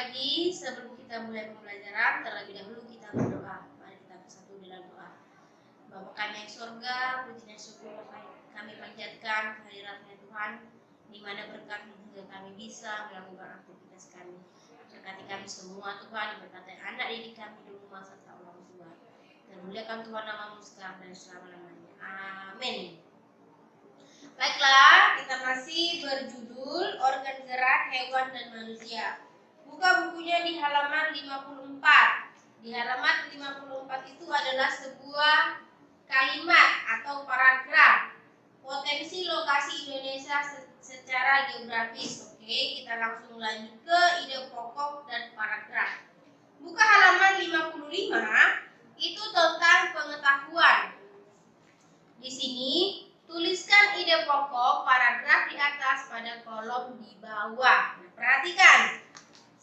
pagi. Sebelum kita mulai pembelajaran, terlebih dahulu kita berdoa. Mari kita bersatu dalam doa. Bapa kami yang surga, puji dan syukur kami panjatkan kehadirat-Nya Tuhan, di mana berkat hingga kami bisa melakukan aktivitas kami. Berkati kami semua Tuhan, berkati anak didik kami di rumah serta orang tua. Dan muliakan Tuhan nama-Mu sekarang dan selama-lamanya. Amin. Baiklah, kita masih berjudul organ gerak hewan dan manusia. Buka bukunya di halaman 54. Di halaman 54 itu adalah sebuah kalimat atau paragraf. Potensi lokasi Indonesia secara geografis. Oke, kita langsung lanjut ke ide pokok dan paragraf. Buka halaman 55, itu tentang pengetahuan. Di sini tuliskan ide pokok paragraf di atas pada kolom di bawah. Nah, perhatikan.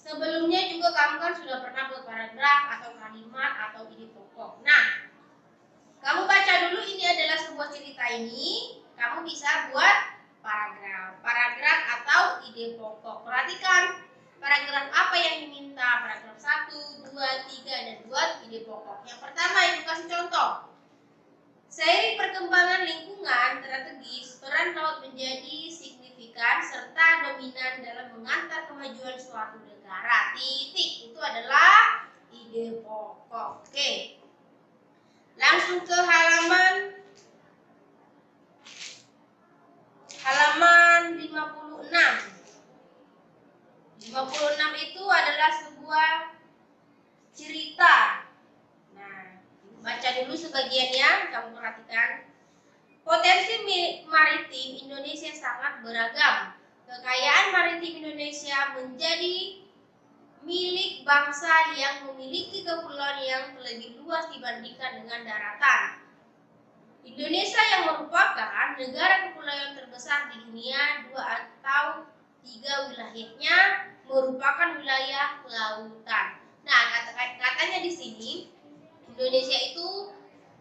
Sebelumnya juga kamu kan sudah pernah buat paragraf atau kalimat atau ide pokok. Nah, kamu baca dulu, ini adalah sebuah cerita ini. Kamu bisa buat paragraf atau ide pokok. Perhatikan paragraf apa yang diminta. Paragraf 1, 2, 3 dan buat ide pokok. Yang pertama, ibu kasih contoh. Seiring perkembangan lingkungan strategis, peran laut menjadi signifikan serta dominan dalam mengantar kemajuan suatu negara. Titik. Itu adalah ide pokok. Oke. Langsung ke halaman 56. 56 itu adalah sebuah cerita. Baca dulu sebagiannya, kamu perhatikan. Potensi maritim Indonesia sangat beragam. Kekayaan maritim Indonesia menjadi milik bangsa yang memiliki kepulauan yang lebih luas dibandingkan dengan daratan. Indonesia yang merupakan negara kepulauan terbesar di dunia, 2 atau 3 wilayahnya merupakan wilayah lautan. Nah, katanya di sini Indonesia itu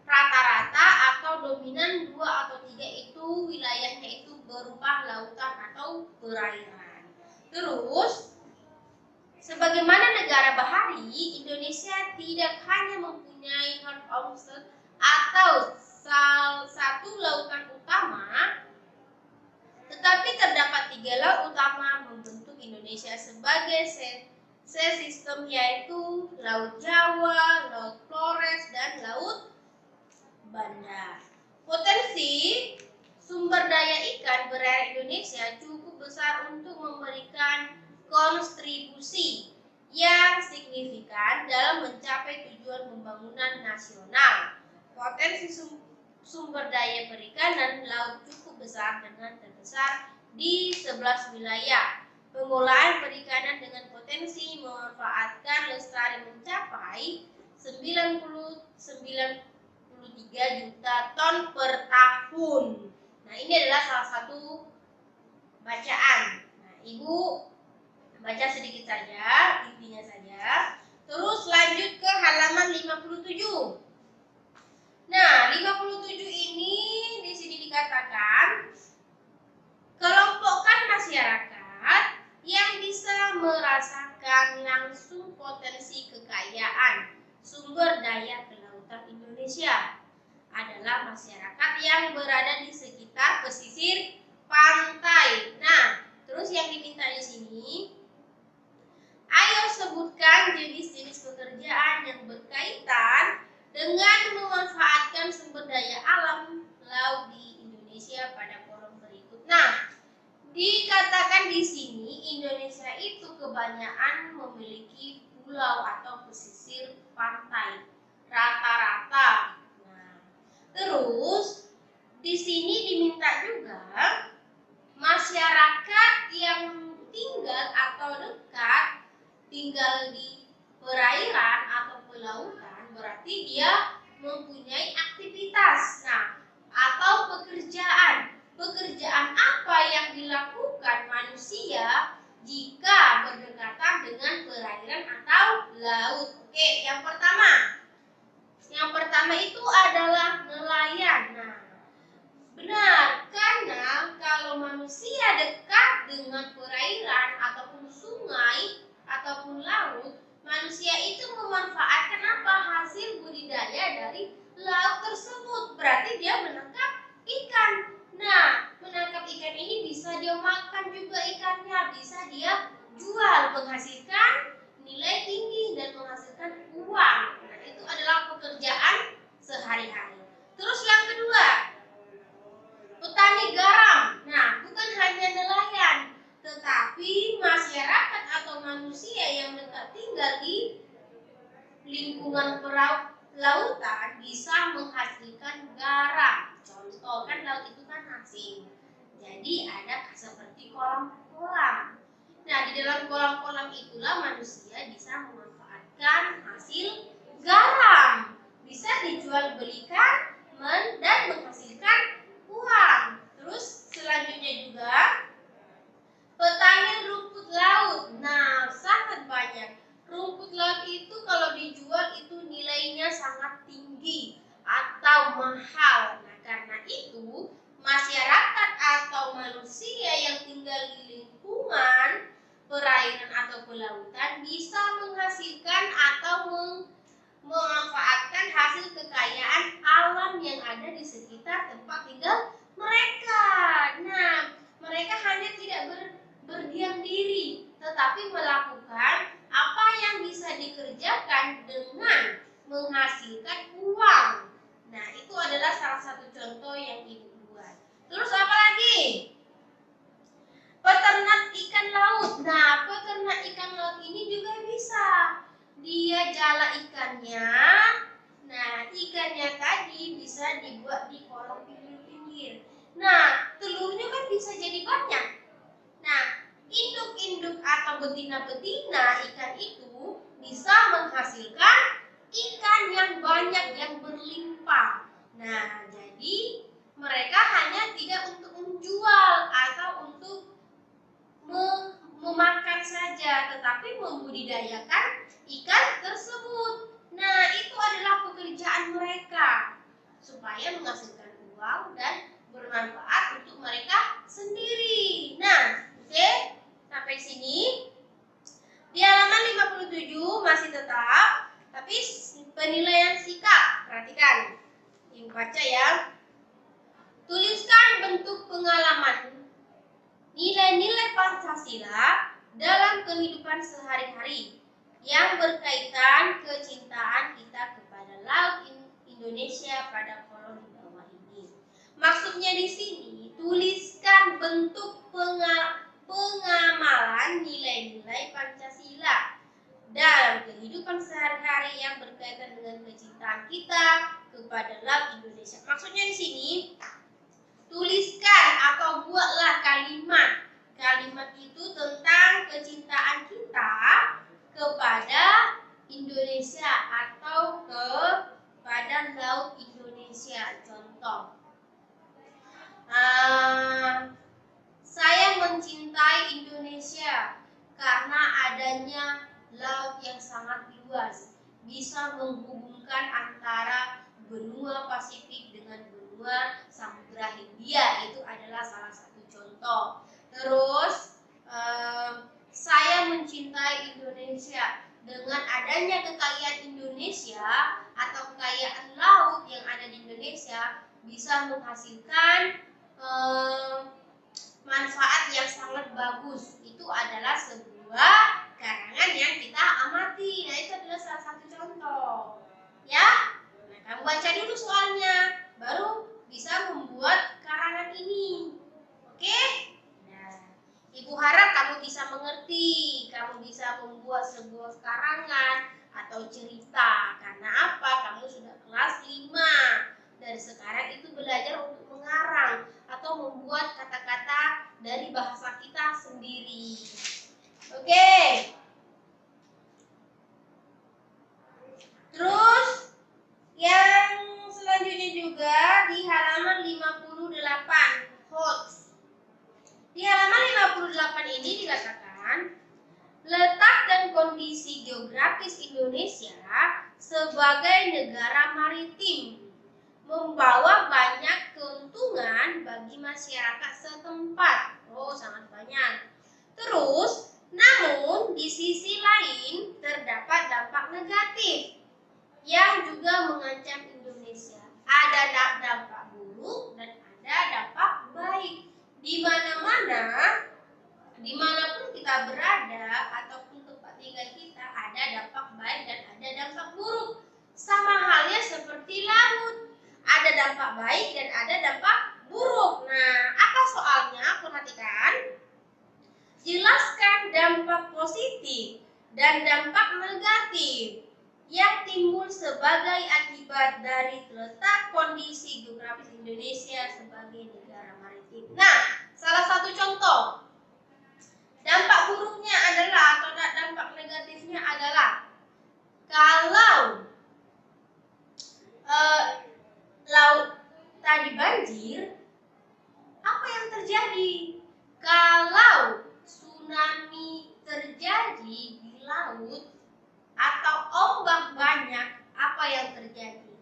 rata-rata atau dominan 2 atau 3 itu wilayahnya itu berupa lautan atau perairan. Terus, sebagaimana negara bahari, Indonesia tidak hanya mempunyai horizon atau satu lautan utama, tetapi terdapat 3 laut utama membentuk Indonesia sebagai sistem, yaitu Laut Jawa, Laut Flores, dan Laut Banda. Potensi sumber daya ikan berarea Indonesia cukup besar untuk memberikan kontribusi yang signifikan dalam mencapai tujuan pembangunan nasional. Potensi sumber daya perikanan laut cukup besar dengan terbesar di 11 wilayah. Pengolahan perikanan dengan potensi memanfaatkan lestari mencapai 93 juta ton per tahun. Nah, ini adalah salah satu bacaan. Nah, ibu baca sedikit saja, intinya saja. Terus lanjut ke halaman 57. Nah, 57 ini di sini dikatakan kelompokkan masyarakat yang bisa merasakan langsung potensi kekayaan sumber daya kelautan Indonesia adalah masyarakat yang berada di sekitar pesisir pantai. Nah, terus yang diminta di sini, ayo sebutkan jenis-jenis pekerjaan yang berkaitan dengan memanfaatkan sumber daya alam laut di Indonesia pada kolom berikut. Nah, dikatakan di sini Indonesia itu kebanyakan memiliki pulau atau pesisir pantai rata-rata. Nah, terus di sini diminta juga masyarakat yang tinggal atau dekat tinggal di perairan atau pelautan, berarti dia mempunyai aktivitas. Nah, atau pekerjaan. Pekerjaan apa yang dilakukan manusia jika berdekatan dengan perairan atau laut? Oke, yang pertama itu adalah nelayan. Nah, benar, karena kalau manusia dekat dengan perairan ataupun sungai ataupun laut, manusia itu memanfaatkan apa? Hasil budidaya dari laut tersebut. Berarti dia menangkap ikan. Nah, menangkap ikan ini bisa dia makan juga ikannya, bisa dia jual, menghasilkan nilai tinggi dan menghasilkan uang. Nah, itu adalah pekerjaan sehari-hari. Terus yang kedua, petani garam. Nah, bukan hanya nelayan, tetapi masyarakat atau manusia yang dekat tinggal di lingkungan lautan bisa menghasilkan garam. Contoh, kan laut itu kan asin. Jadi ada seperti kolam-kolam. Nah, di dalam kolam-kolam itulah manusia bisa memanfaatkan hasil garam. Bisa dijual belikan dan menghasilkan uang. Terus selanjutnya juga petani rumput laut. Nah, sangat banyak. Rumput laut itu kalau dijual itu nilainya sangat tinggi atau mahal. Nah, karena itu masyarakat atau manusia yang tinggal di lingkungan perairan atau pelautan bisa menghasilkan atau memanfaatkan hasil kekayaan alam yang ada di sekitar tempat tinggal mereka. Nah, mereka hanya tidak berdiam diri, tetapi melakukan apa yang bisa dikerjakan dengan menghasilkan uang. Nah, itu adalah salah satu contoh yang Ibu buat. Terus apa lagi? Peternak ikan laut. Nah, peternak ikan laut ini juga bisa. Dia jala ikannya. Nah, ikannya tadi bisa dibuat di kolam pinggir-pinggir. Nah, telurnya kan bisa jadi banyak. Nah, induk-induk atau betina-betina ikan itu bisa menghasilkan ikan yang banyak, yang berlimpah. Nah, jadi mereka hanya tidak untuk menjual atau untuk memakan saja, tetapi membudidayakan ikan tersebut. Nah, itu adalah pekerjaan mereka supaya menghasilkan uang dan bermanfaat untuk mereka sendiri. Nah, oke, sampai sini. Di halaman 57 masih tetap, tapi penilaian sikap. Perhatikan, Ibu baca ya. Tuliskan bentuk pengalaman nilai-nilai Pancasila dalam kehidupan sehari-hari yang berkaitan kecintaan kita kepada laut Indonesia pada kolom di bawah ini. Maksudnya di sini, tuliskan bentuk pengamalan nilai-nilai Pancasila dalam kehidupan sehari-hari yang berkaitan dengan kecintaan kita kepada laut Indonesia. Maksudnya di sini, tuliskan atau buatlah kalimat. Kalimat itu tentang kecintaan kita kepada Indonesia atau kepada laut Indonesia. Contoh, saya mencintai Indonesia karena adanya laut yang sangat luas, bisa menghubungkan antara benua Pasifik dengan benua Samudra Hindia. Itu adalah salah satu contoh. Terus saya mencintai Indonesia dengan adanya kekayaan Indonesia atau kekayaan laut yang ada di Indonesia bisa menghasilkan manfaat yang sangat bagus. Itu adalah sebuah karangan yang kita amati. Nah, itu adalah salah satu contoh. Ya, nah, kamu baca dulu soalnya, baru bisa membuat karangan ini. Oke? Nah, Ibu harap kamu bisa mengerti, kamu bisa membuat sebuah karangan atau cerita. Karena apa? Kamu sudah kelas 5. Dari sekarang itu belajar untuk mengarang atau membuat kata-kata dari bahasa kita sendiri. Oke. Terus yang selanjutnya juga di halaman 58, hoax. Di halaman 58 ini dikatakan, letak dan kondisi geografis Indonesia sebagai negara maritim membawa banyak keuntungan bagi masyarakat setempat. Oh, sangat banyak. Terus, namun di sisi lain terdapat dampak negatif yang juga mengancam Indonesia. Ada dampak buruk dan ada dampak baik. Di mana-mana, dimanapun kita berada ataupun tempat tinggal kita, ada dampak baik dan ada dampak buruk. Sama halnya seperti laut, ada dampak baik dan ada dampak buruk. Nah, apa soalnya? Perhatikan. Jelaskan dampak positif dan dampak negatif yang timbul sebagai akibat dari letak kondisi geografis Indonesia sebagai negara maritim. Nah, salah satu contoh dampak buruknya adalah atau dampak negatifnya adalah kalau laut tadi banjir, apa yang terjadi? Kalau tsunami terjadi di laut atau ombak banyak, apa yang terjadi?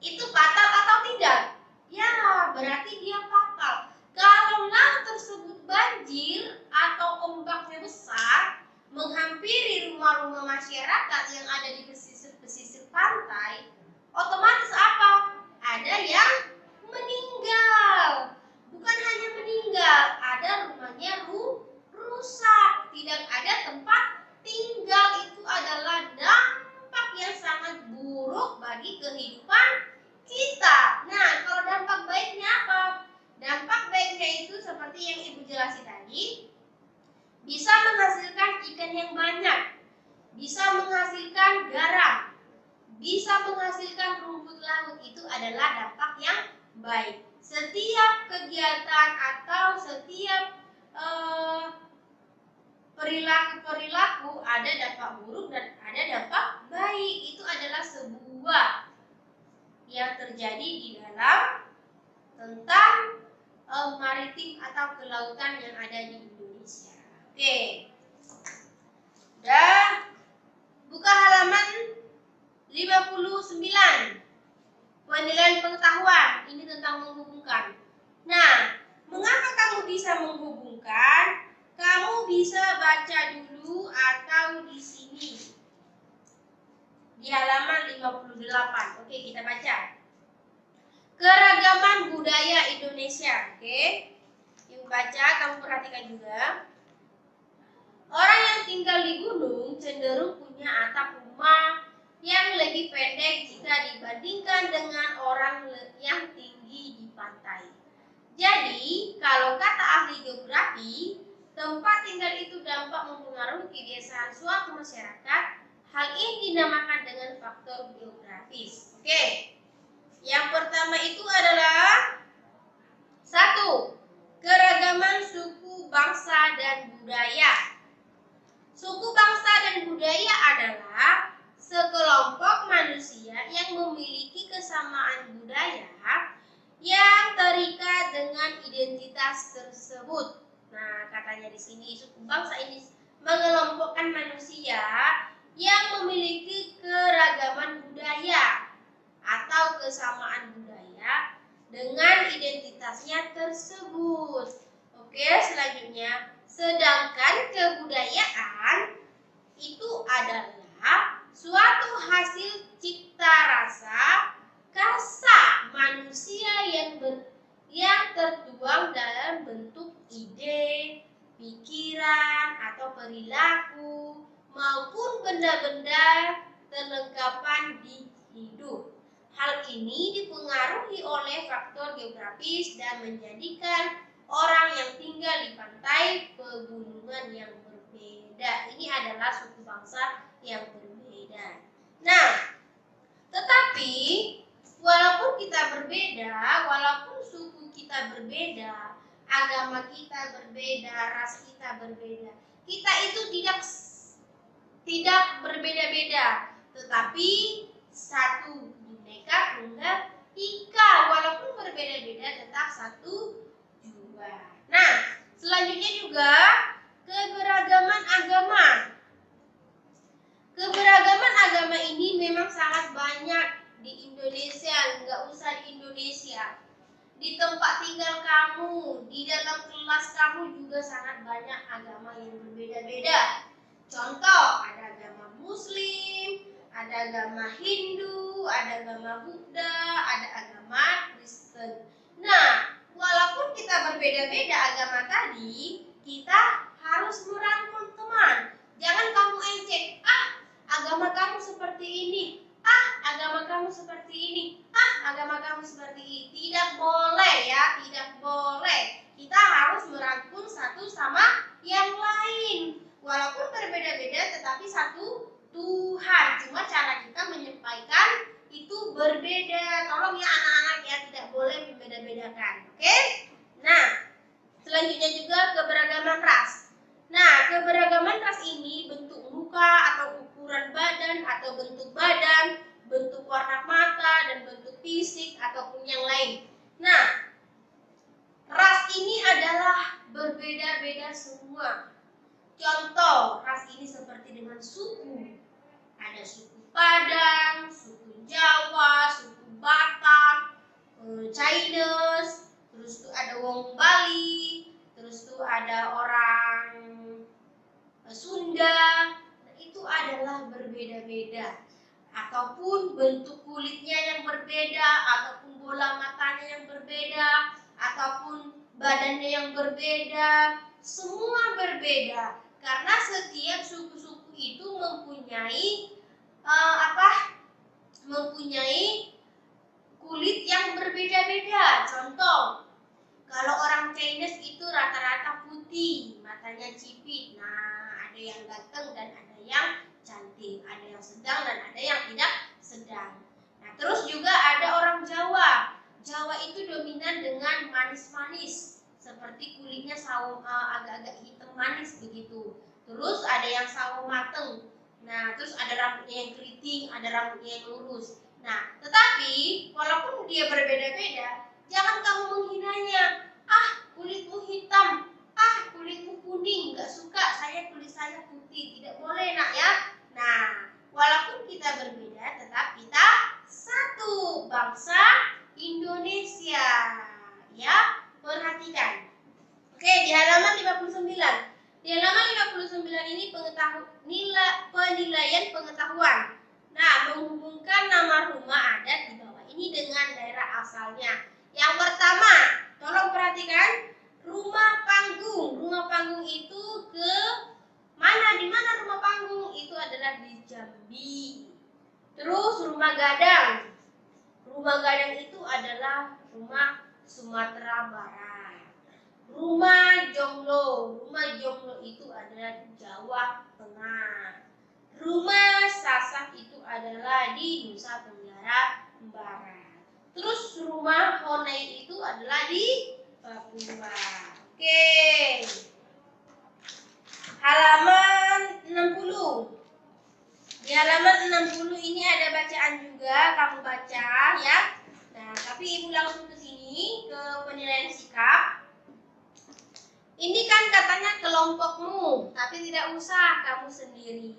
Itu fatal atau tidak? Ya, berarti dia fatal. Kalau laut tersebut banjir atau ombaknya besar, menghampiri rumah-rumah masyarakat yang ada di pesisir pantai, otomatis apa? Ada yang meninggal. Bukan hanya meninggal, ada rumahnya rusak, tidak ada tempat tinggal. Itu adalah dampak yang sangat buruk bagi kehidupan kita. Nah, kalau dampak baiknya apa? Dampak baiknya itu seperti yang Ibu jelasin tadi, bisa menghasilkan ikan yang banyak, bisa menghasilkan garam, bisa menghasilkan rumput laut. Itu adalah dampak yang baik. Setiap kegiatan atau setiap perilaku ada dampak buruk dan ada dampak baik. Itu adalah sebuah yang terjadi di dalam tentang maritim atau kelautan yang ada di Indonesia. Oke. Dan buka halaman 59. Penilaian pengetahuan, ini tentang menghubungkan. Nah, mengapa kamu bisa menghubungkan? Kamu bisa baca dulu atau di sini. Di halaman 58. Oke, kita baca. Keragaman budaya Indonesia. Oke. Yuk baca, kamu perhatikan juga. Orang yang tinggal di gunung cenderung punya atap rumah yang lebih pendek jika dibandingkan dengan orang yang tinggi di pantai. Jadi, kalau kata ahli geografi, tempat tinggal itu dapat mempengaruhi kebiasaan suatu masyarakat. Hal ini dinamakan dengan faktor geografis. Oke. Yang pertama itu adalah 1. Keragaman suku, bangsa, dan budaya. Suku, bangsa, dan budaya adalah sekelompok manusia yang memiliki kesamaan budaya yang terikat dengan identitas tersebut. Nah, katanya di sini suku bangsa ini mengelompokkan manusia yang memiliki keragaman budaya atau kesamaan budaya dengan identitasnya tersebut. Oke, selanjutnya, sedangkan kebudayaan itu adalah suatu hasil cipta rasa karsa manusia yang tertuang dalam bentuk ide, pikiran, atau perilaku maupun benda-benda terlengkapan di hidup. Hal ini dipengaruhi oleh faktor geografis dan menjadikan orang yang tinggal di pantai pegunungan yang berbeda. Ini adalah suku bangsa yang berbeda. Nah, tetapi walaupun kita berbeda, walaupun suku kita berbeda, agama kita berbeda, ras kita berbeda, kita itu tidak berbeda-beda, tetapi satu Bhinneka Tunggal Ika, walaupun berbeda-beda tetap satu jua. Nah, selanjutnya juga keberagaman agama. Keberagaman agama ini memang sangat banyak di Indonesia, nggak usah di Indonesia. Di tempat tinggal kamu, di dalam kelas kamu juga sangat banyak agama yang berbeda-beda. Contoh, ada agama Muslim, ada agama Hindu, ada agama Buddha, ada agama Kristen. Nah, walaupun kita berbeda-beda agama tadi, kita harus merangkul teman. Jangan kamu ejek, agama kamu seperti ini, agama kamu seperti ini, agama kamu seperti ini. Tidak boleh ya, tidak boleh. Kita harus merangkul satu sama yang lain. Walaupun berbeda-beda tetapi satu Tuhan. Cuma cara kita menyampaikan itu berbeda. Tolong ya anak-anak ya, tidak boleh membeda-bedakan. Oke? Nah, selanjutnya juga keberagaman ras. Nah, keberagaman ras ini bentuk muka atau ukuran badan atau bentuk badan, bentuk warna mata dan bentuk fisik ataupun yang lain. Nah, ras ini adalah berbeda-beda semua. Contoh, ras ini seperti dengan suku. Ada suku Padang, suku Jawa, suku Batak, Chinese, terus tuh ada wong Bali, terus tuh ada orang Sunda. Itu adalah berbeda-beda. Ataupun bentuk kulitnya yang berbeda, ataupun bola matanya yang berbeda, ataupun badannya yang berbeda. Semua berbeda. Karena setiap suku-suku itu mempunyai mempunyai kulit yang berbeda-beda. Contoh, kalau orang Chinese itu rata-rata putih, matanya cipit. Nah, ada yang ganteng dan ada yang cantik, ada yang sedang dan ada yang tidak sedang. Nah, terus juga ada orang Jawa. Jawa itu dominan dengan manis-manis, seperti kulitnya sawo agak-agak hitam manis begitu. Terus ada yang sawo mateng. Nah, terus ada rambutnya yang keriting, ada rambutnya yang lurus. Nah, tetapi walaupun dia berbeda-beda, jangan kamu menghinanya. Kulitmu hitam, kulitmu kuning, nggak suka, kulit saya putih. Tidak boleh nak ya. Nah, walaupun kita berbeda, tetap kita satu bangsa Indonesia. Ya, perhatikan. Oke, di halaman 59. Di halaman 59 ini penilaian pengetahuan. Nah, menghubungkan nama rumah adat di bawah ini dengan daerah asalnya. Yang pertama, tolong perhatikan, rumah panggung. Rumah panggung itu ke mana? Di mana rumah panggung? Itu adalah di Jambi. Terus rumah gadang. Rumah gadang itu adalah rumah Sumatera Barat. Rumah jonglo itu adalah di Jawa Tengah. Rumah sasak itu adalah di Nusa Tenggara Barat. Terus rumah honai itu adalah di Papua. Oke. Halaman 60. Di halaman 60 ini ada bacaan juga, kamu baca ya. Nah, tapi Ibu langsung ke sini ke penilaian sikap. Ini kan katanya kelompokmu, tapi tidak usah kamu sendiri.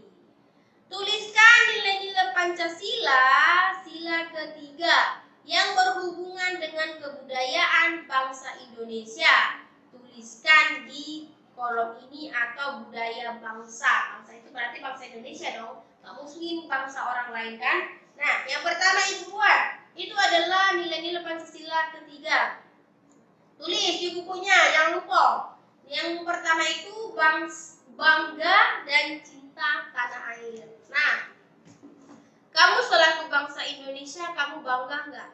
Tuliskan nilai-nilai Pancasila, sila ketiga yang berhubungan dengan kebudayaan bangsa Indonesia. Tuliskan di kolom ini atau budaya bangsa. Bangsa itu berarti bangsa Indonesia dong. Gak muslim, bangsa orang lain kan. Nah, yang pertama Ibu buat, itu adalah nilai-nilai Pancasila ketiga. Tulis di bukunya, jangan lupa. Yang pertama itu bangga dan cinta tanah air. Nah, kamu selaku bangsa Indonesia, kamu bangga nggak?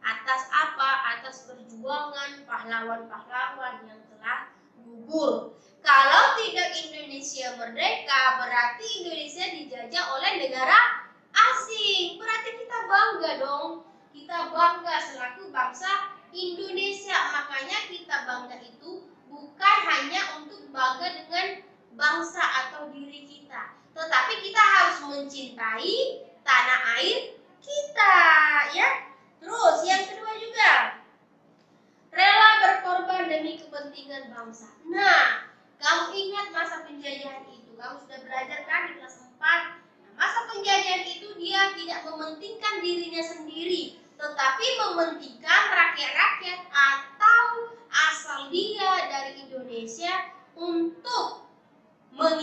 Atas apa? Atas perjuangan pahlawan-pahlawan yang telah gugur. Kalau tidak Indonesia merdeka, berarti Indonesia dijajah oleh negara asing. Berarti kita bangga dong. Kita bangga selaku bangsa Indonesia. Makanya kita bangga itu bukan hanya untuk bangga dengan bangsa atau diri kita, tetapi kita harus mencintai tanah air kita, ya. Terus yang kedua juga, rela berkorban demi kepentingan bangsa. Nah, kamu ingat masa penjajahan itu? Kamu sudah belajar kan di kelas 4? Nah, masa penjajahan itu dia tidak mementingkan dirinya sendiri, tetapi mementingkan rakyat-rakyat atau asal dia dari Indonesia untuk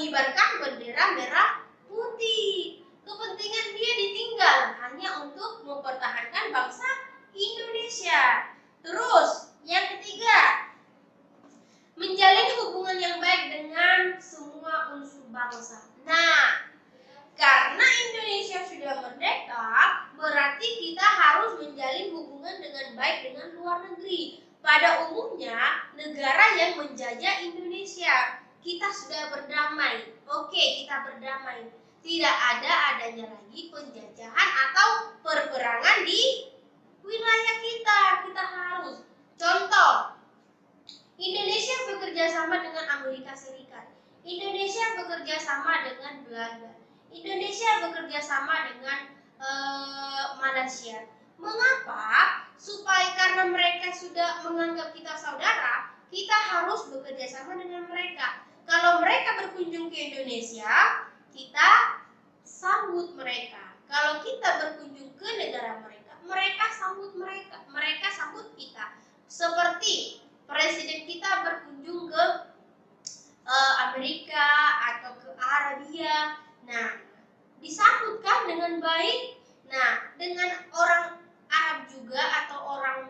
mengibarkan bendera merah putih. Kepentingan dia ditinggal hanya untuk mempertahankan bangsa Indonesia. Terus, yang ketiga, menjalin hubungan yang baik dengan semua unsur bangsa. Nah, karena Indonesia sudah merdeka, berarti kita harus menjalin hubungan dengan baik dengan luar negeri. Pada umumnya, negara yang menjajah Indonesia, kita sudah berdamai. Oke, kita berdamai. Tidak adanya lagi penjajahan atau perperangan di wilayah kita. Kita harus. Contoh, Indonesia bekerja sama dengan Amerika Serikat. Indonesia bekerja sama dengan Belanda. Indonesia bekerja sama dengan Malaysia. Mengapa? Supaya karena mereka sudah menganggap kita saudara, kita harus bekerja sama dengan mereka. Kalau mereka berkunjung ke Indonesia, kita sambut mereka. Kalau kita berkunjung ke negara mereka, mereka sambut mereka sambut kita. Seperti presiden kita berkunjung ke Amerika atau ke Arabia. Nah, disambutkan dengan baik. Nah, dengan orang Arab juga atau orang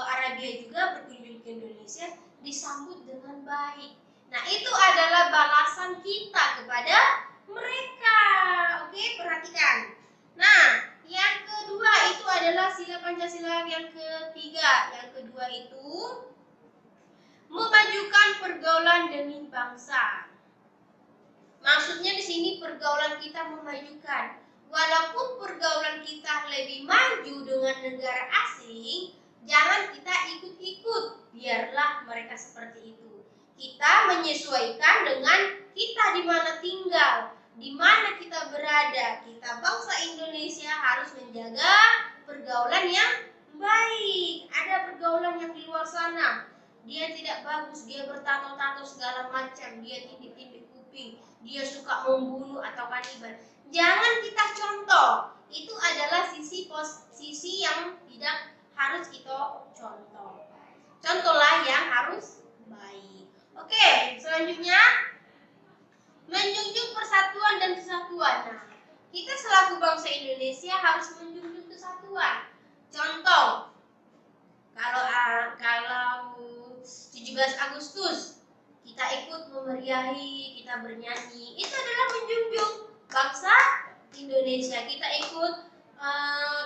Arabia juga berkunjung ke Indonesia, disambut dengan baik. Nah, itu adalah balasan kita kepada mereka. Oke, perhatikan. Nah, yang kedua itu adalah sila Pancasila yang ketiga. Yang kedua itu memajukan pergaulan demi bangsa. Maksudnya di sini pergaulan kita memajukan. Walaupun pergaulan kita lebih maju dengan negara asing, jangan kita ikut-ikut. Biarlah mereka seperti itu. Kita menyesuaikan dengan kita di mana tinggal, di mana kita berada. Kita bangsa Indonesia harus menjaga pergaulan yang baik. Ada pergaulan yang di luar sana, dia tidak bagus, dia bertato-tato segala macam, dia tindik-tindik kuping, dia suka membunuh atau kanibal. Jangan kita contoh. Itu adalah sisi yang tidak harus kita contoh. Contohlah yang harus baik. Oke, selanjutnya menjunjung persatuan dan kesatuan. Nah, kita selaku bangsa Indonesia harus menjunjung kesatuan. Contoh, kalau 17 Agustus kita ikut memeriahi, kita bernyanyi, itu adalah menjunjung bangsa Indonesia. Kita ikut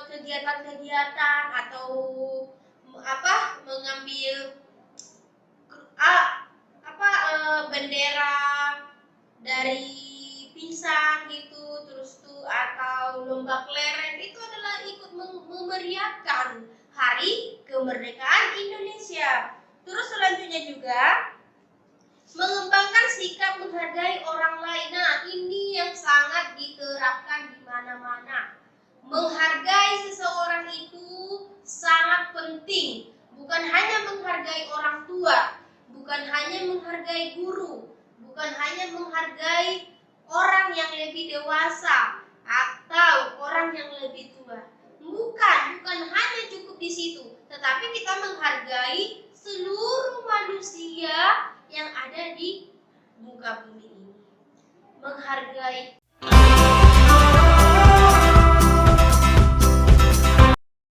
kegiatan-kegiatan atau mengambil bendera dari pisang gitu, terus tuh atau lomba kelereng, itu adalah ikut memeriahkan hari kemerdekaan Indonesia. Terus selanjutnya juga mengembangkan sikap menghargai orang lain. Nah, ini yang sangat diterapkan di mana-mana. Menghargai seseorang itu sangat penting. Bukan hanya menghargai orang tua, bukan hanya menghargai guru, bukan hanya menghargai orang yang lebih dewasa atau orang yang lebih tua. Bukan hanya cukup di situ, tetapi kita menghargai seluruh manusia yang ada di muka bumi ini. Menghargai